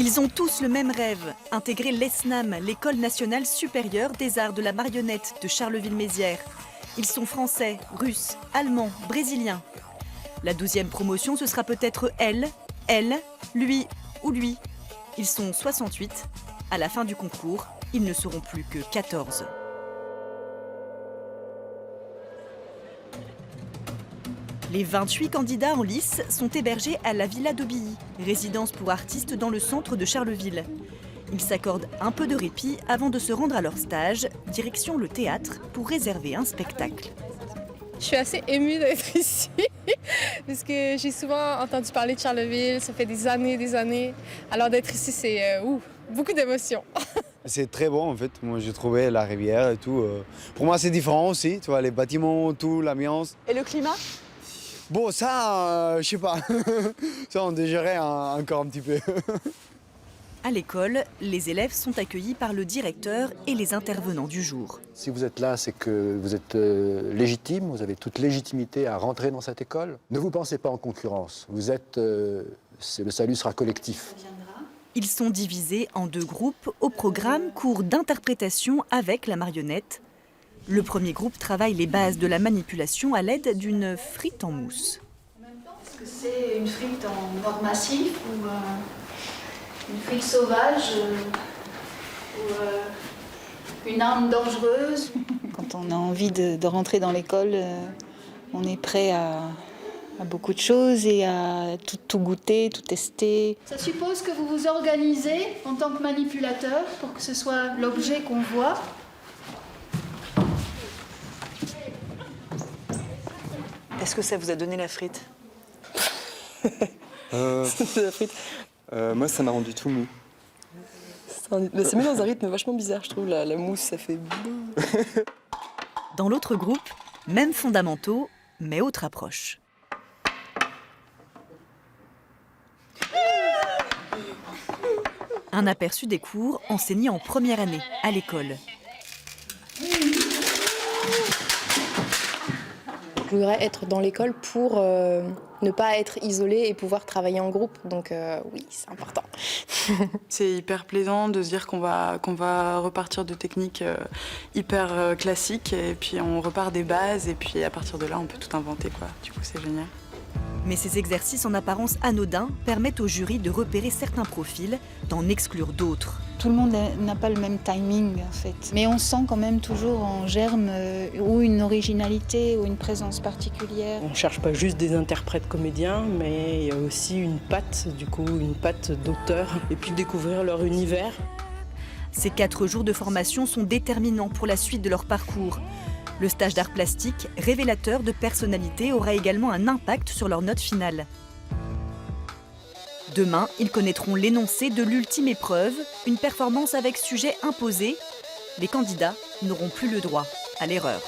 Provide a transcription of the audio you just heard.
Ils ont tous le même rêve, intégrer l'ESNAM, l'École nationale supérieure des arts de la marionnette de Charleville-Mézières. Ils sont français, russes, allemands, brésiliens. La 12e promotion, ce sera peut-être elle, lui ou lui. Ils sont 68. À la fin du concours, ils ne seront plus que 14. Les 28 candidats en lice sont hébergés à la Villa d'Aubilly, résidence pour artistes dans le centre de Charleville. Ils s'accordent un peu de répit avant de se rendre à leur stage, direction le théâtre, pour réserver un spectacle. Je suis assez émue d'être ici, parce que j'ai souvent entendu parler de Charleville, ça fait des années. Alors d'être ici, c'est beaucoup d'émotions. C'est très bon en fait, moi j'ai trouvé la rivière et tout. Pour moi c'est différent aussi, tu vois, les bâtiments, tout, l'ambiance. Et le climat ? Bon ça, je sais pas, ça on digérait encore un petit peu. À l'école, les élèves sont accueillis par le directeur et les intervenants du jour. Si vous êtes là, c'est que vous êtes légitime, vous avez toute légitimité à rentrer dans cette école. Ne vous pensez pas en concurrence, vous êtes, le salut sera collectif. Ils sont divisés en 2 groupes au programme cours d'interprétation avec la marionnette. Le premier groupe travaille les bases de la manipulation à l'aide d'une frite en mousse. Est-ce que c'est une frite en or massif ou une frite sauvage ou une arme dangereuse? Quand on a envie de rentrer dans l'école, on est prêt à beaucoup de choses et à tout goûter, tout tester. Ça suppose que vous vous organisez en tant que manipulateur pour que ce soit l'objet qu'on voit. Est-ce que ça vous a donné la frite ? La frite. Moi, ça m'a rendu tout mou. Ça met dans un rythme vachement bizarre, je trouve. La mousse, ça fait... Dans l'autre groupe, même fondamentaux, mais autre approche. Un aperçu des cours enseignés en première année à l'école. Je voudrais être dans l'école pour ne pas être isolée et pouvoir travailler en groupe. Donc oui, c'est important. C'est hyper plaisant de se dire qu'on va repartir de techniques hyper classiques et puis on repart des bases et puis à partir de là, on peut tout inventer, quoi. Du coup, c'est génial. Mais ces exercices en apparence anodins permettent au jury de repérer certains profils, d'en exclure d'autres. Tout le monde n'a pas le même timing en fait. Mais on sent quand même toujours en germe ou une originalité ou une présence particulière. On ne cherche pas juste des interprètes comédiens, mais il y a aussi une patte d'auteur, et puis découvrir leur univers. Ces 4 jours de formation sont déterminants pour la suite de leur parcours. Le stage d'art plastique, révélateur de personnalité, aura également un impact sur leur note finale. Demain, ils connaîtront l'énoncé de l'ultime épreuve, une performance avec sujet imposé. Les candidats n'auront plus le droit à l'erreur.